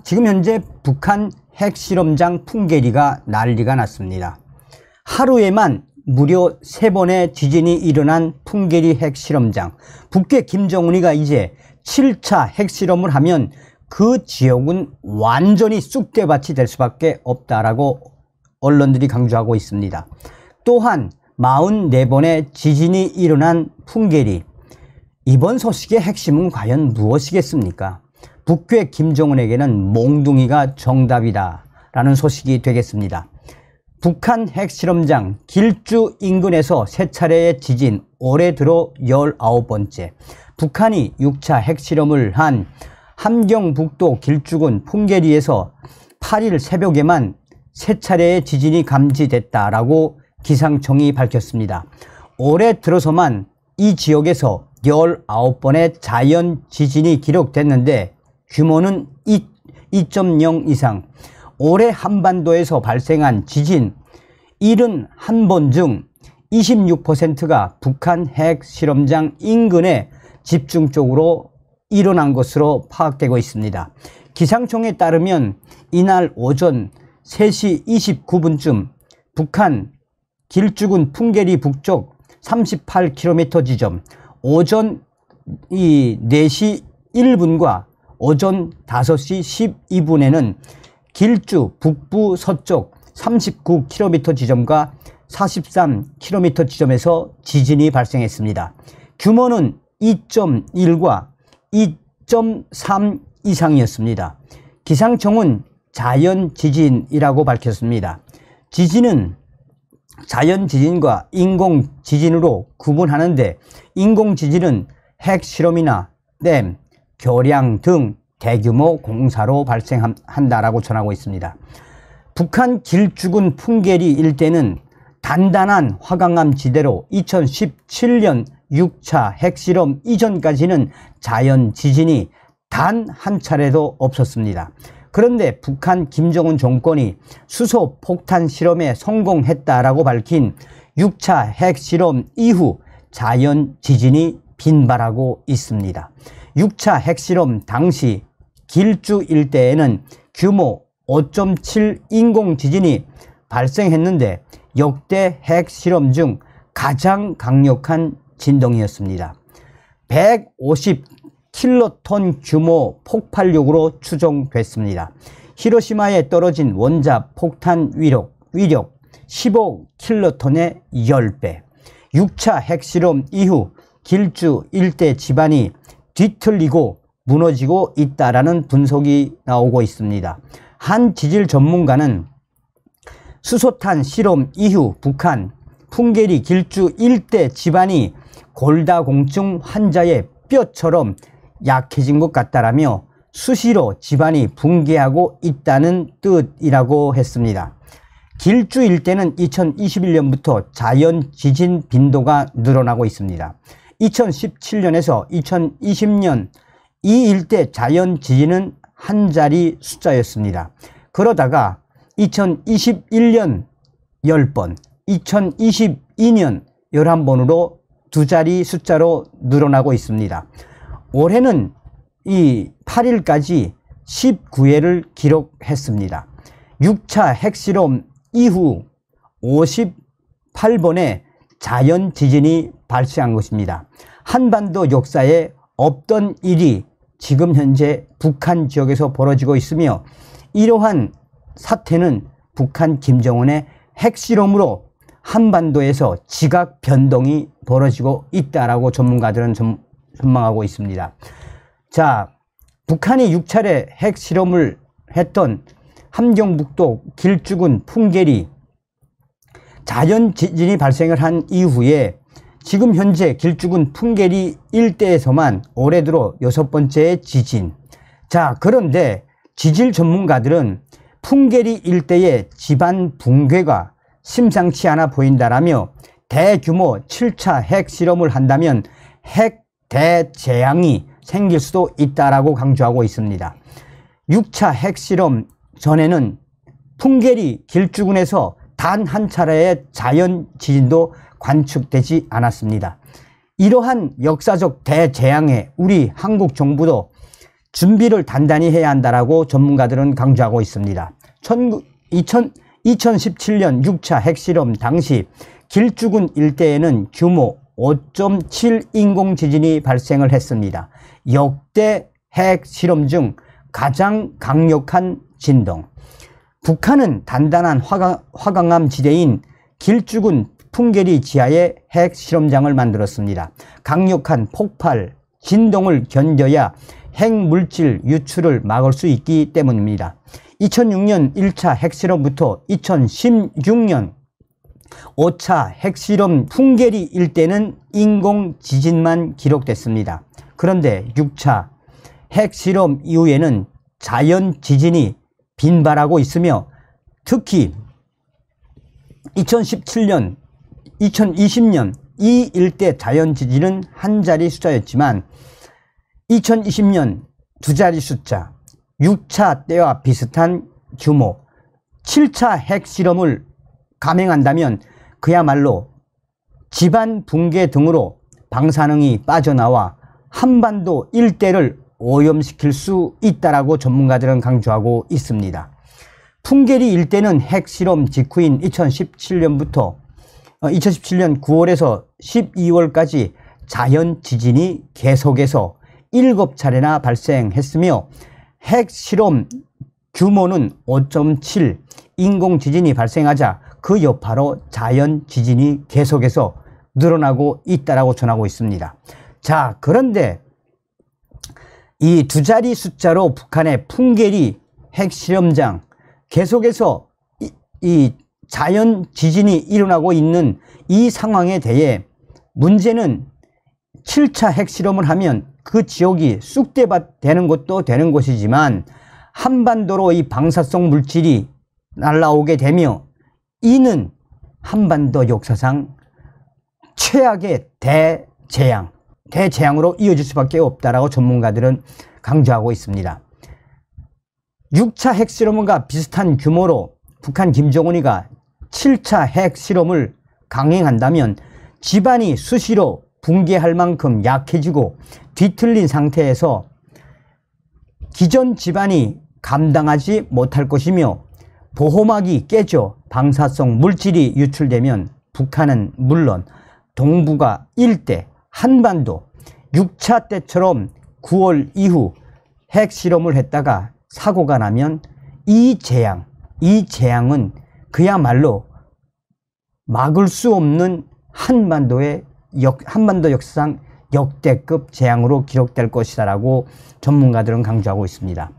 지금 현재 북한 핵실험장 풍계리가 난리가 났습니다. 하루에만 무려 3번의 지진이 일어난 풍계리 핵실험장. 북괴 김정은이가 이제 7차 핵실험을 하면 그 지역은 완전히 쑥대밭이 될 수밖에 없다라고 언론들이 강조하고 있습니다. 또한 44번의 지진이 일어난 풍계리. 이번 소식의 핵심은 과연 무엇이겠습니까? 북괴 김정은에게는 몽둥이가 정답이다 라는 소식이 되겠습니다. 북한 핵실험장 길주 인근에서 3차례의 지진, 올해 들어 19번째. 북한이 6차 핵실험을 한 함경북도 길주군 풍계리에서 8일 새벽에만 3차례의 지진이 감지됐다라고 기상청이 밝혔습니다. 올해 들어서만 이 지역에서 19번의 자연 지진이 기록됐는데 규모는 2.0 이상. 올해 한반도에서 발생한 지진 71번 중 26%가 북한 핵실험장 인근에 집중적으로 일어난 것으로 파악되고 있습니다. 기상청에 따르면 이날 오전 3시 29분쯤 북한 길주군 풍계리 북쪽 38km 지점, 오전 4시 1분과 오전 5시 12분에는 길주 북부 서쪽 39km 지점과 43km 지점에서 지진이 발생했습니다. 규모는 2.1과 2.3 이상이었습니다. 기상청은 자연 지진이라고 밝혔습니다. 지진은 자연 지진과 인공 지진으로 구분하는데, 인공 지진은 핵실험이나 댐, 교량 등 대규모 공사로 발생한다라고 전하고 있습니다. 북한 길주군 풍계리 일대는 단단한 화강암 지대로 2017년 6차 핵실험 이전까지는 자연 지진이 단 한 차례도 없었습니다. 그런데 북한 김정은 정권이 수소 폭탄 실험에 성공했다라고 밝힌 6차 핵실험 이후 자연 지진이 빈발하고 있습니다. 6차 핵실험 당시 길주 일대에는 규모 5.7 인공지진이 발생했는데 역대 핵실험 중 가장 강력한 진동이었습니다. 150킬로톤 규모 폭발력으로 추정됐습니다. 히로시마에 떨어진 원자 폭탄 위력 15킬로톤의 10배. 6차 핵실험 이후 길주 일대 지반이 뒤틀리고 무너지고 있다라는 분석이 나오고 있습니다. 한 지질 전문가는 수소탄 실험 이후 북한 풍계리 길주 일대 지반이 골다공증 환자의 뼈처럼 약해진 것 같다라며 수시로 지반이 붕괴하고 있다는 뜻이라고 했습니다. 길주 일대는 2021년부터 자연 지진 빈도가 늘어나고 있습니다. 2017년에서 2020년 이 일대 자연 지진은 한 자리 숫자였습니다. 그러다가 2021년 10번, 2022년 11번으로 두 자리 숫자로 늘어나고 있습니다. 올해는 이 8일까지 19회를 기록했습니다. 6차 핵실험 이후 58번의 자연 지진이 발생한 것입니다. 한반도 역사에 없던 일이 지금 현재 북한 지역에서 벌어지고 있으며, 이러한 사태는 북한 김정은의 핵실험으로 한반도에서 지각 변동이 벌어지고 있다라고 전문가들은 전망하고 있습니다. 자, 북한이 6차례 핵실험을 했던 함경북도 길주군 풍계리 자연 지진이 발생을 한 이후에 지금 현재 길주군 풍계리 일대에서만 올해 들어 6번째의 지진. 자, 그런데 지질 전문가들은 풍계리 일대의 지반 붕괴가 심상치 않아 보인다라며 대규모 7차 핵실험을 한다면 핵 대재앙이 생길 수도 있다라고 강조하고 있습니다. 6차 핵실험 전에는 풍계리 길주군에서 단 한 차례의 자연 지진도 관측되지 않았습니다. 이러한 역사적 대재앙에 우리 한국 정부도 준비를 단단히 해야 한다라고 전문가들은 강조하고 있습니다. 2017년 6차 핵실험 당시 길쭉은 일대에는 규모 5.7 인공지진이 발생을 했습니다. 역대 핵실험 중 가장 강력한 진동. 북한은 단단한 화강암 지대인 길쭉은 풍계리 지하에 핵실험장을 만들었습니다. 강력한 폭발, 진동을 견뎌야 핵물질 유출을 막을 수 있기 때문입니다. 2006년 1차 핵실험부터 2016년 5차 핵실험 풍계리 일대는 인공지진만 기록됐습니다. 그런데 6차 핵실험 이후에는 자연지진이 빈발하고 있으며 특히 2017년, 2020년 이 일대 자연지진은 한 자리 숫자였지만 2020년 두 자리 숫자, 6차 때와 비슷한 규모, 7차 핵실험을 감행한다면 그야말로 집안 붕괴 등으로 방사능이 빠져나와 한반도 일대를 오염시킬 수 있다라고 전문가들은 강조하고 있습니다. 풍계리 일대는 핵실험 직후인 2017년 9월에서 12월까지 자연지진이 계속해서 7차례나 발생했으며 핵실험 규모는 5.7 인공지진이 발생하자 그 여파로 자연지진이 계속해서 늘어나고 있다라고 전하고 있습니다. 자, 그런데 이 두 자리 숫자로 북한의 풍계리 핵실험장 계속해서 이 자연지진이 일어나고 있는 이 상황에 대해 문제는 7차 핵실험을 하면 그 지역이 쑥대밭 되는 것도 되는 것이지만 한반도로 이 방사성 물질이 날아오게 되며 이는 한반도 역사상 최악의 대재앙으로 이어질 수밖에 없다라고 전문가들은 강조하고 있습니다. 6차 핵실험과 비슷한 규모로 북한 김정은이가 7차 핵실험을 강행한다면 집안이 수시로 붕괴할 만큼 약해지고 뒤틀린 상태에서 기존 집안이 감당하지 못할 것이며 보호막이 깨져 방사성 물질이 유출되면 북한은 물론 동북아 일대, 한반도 6차 때처럼 9월 이후 핵실험을 했다가 사고가 나면 이 재앙은 그야말로 막을 수 없는 한반도 역사상 역대급 재앙으로 기록될 것이다라고 전문가들은 강조하고 있습니다.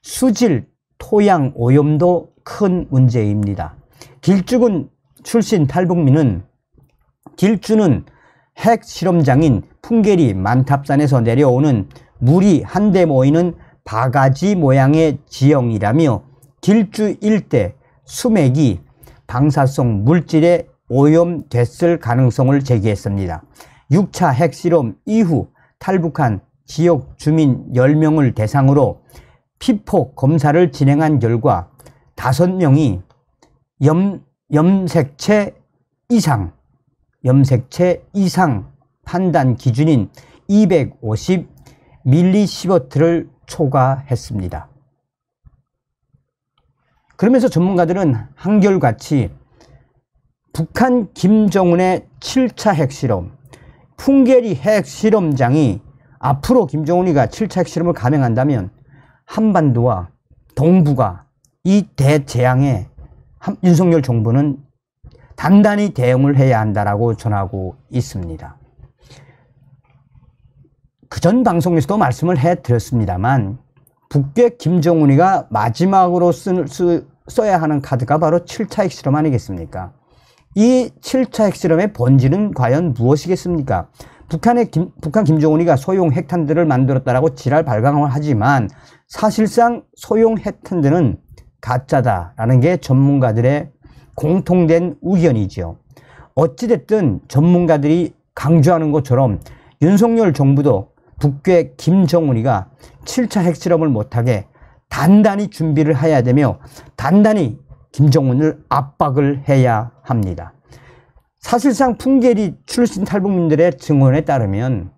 수질, 토양 오염도 큰 문제입니다. 길쭉은 출신 탈북민은 길쭉은 핵실험장인 풍계리 만탑산에서 내려오는 물이 한데 모이는 바가지 모양의 지형이라며 길쭉 일대 수맥이 방사성 물질에 오염됐을 가능성을 제기했습니다. 6차 핵실험 이후 탈북한 지역 주민 10명을 대상으로 피폭 검사를 진행한 결과 5명이 염색체 이상 판단 기준인 250 밀리시버트를 초과했습니다. 그러면서 전문가들은 한결같이 북한 김정은의 7차 핵실험, 풍계리 핵실험장이 앞으로 김정은이가 7차 핵실험을 감행한다면 한반도와 동북아 이 대재앙에 윤석열 정부는 단단히 대응을 해야 한다라고 전하고 있습니다. 그전 방송에서도 말씀을 해드렸습니다만 북괴 김정은이가 마지막으로 써야 하는 카드가 바로 7차 핵실험 아니겠습니까? 이 7차 핵실험의 본질은 과연 무엇이겠습니까? 북한 김정은이가 소형 핵탄두를 만들었다라고 지랄 발광을 하지만 사실상 소형 핵탄두는 가짜다라는 게 전문가들의 공통된 의견이죠. 어찌됐든 전문가들이 강조하는 것처럼 윤석열 정부도 북괴 김정은이가 7차 핵실험을 못하게 단단히 준비를 해야 되며 단단히 김정은을 압박을 해야 합니다. 사실상 풍계리 출신 탈북민들의 증언에 따르면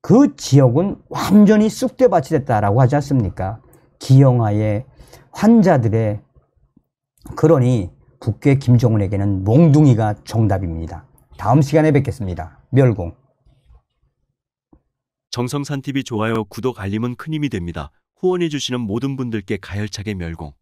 그 지역은 완전히 쑥대밭이 됐다라고 하지 않습니까? 기영아의 환자들의, 그러니 북괴 김정은에게는 몽둥이가 정답입니다. 다음 시간에 뵙겠습니다. 멸공. 정성산TV 좋아요, 구독, 알림은 큰 힘이 됩니다. 후원해주시는 모든 분들께 가열차게 멸공.